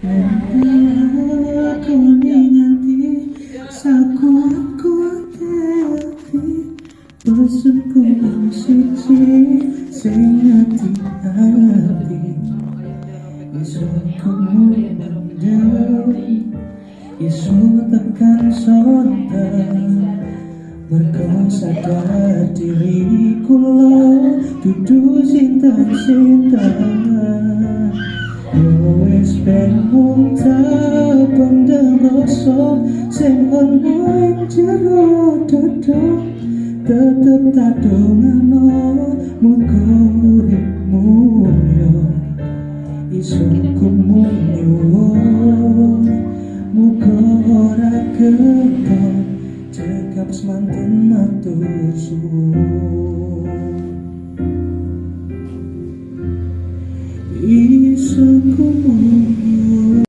Aku ningati sakuat-kuat hati bosanku siji sing ati-ati iso kumundang iso tekan sontak mergo sadar diriku lo dudu sinten-sinten wis ben mung tak pendem rasa sing ono ing jero dada tetep tak dongano muga uripmu yo iso kumuyuwun muga ora keton cekap semanten matur suwun.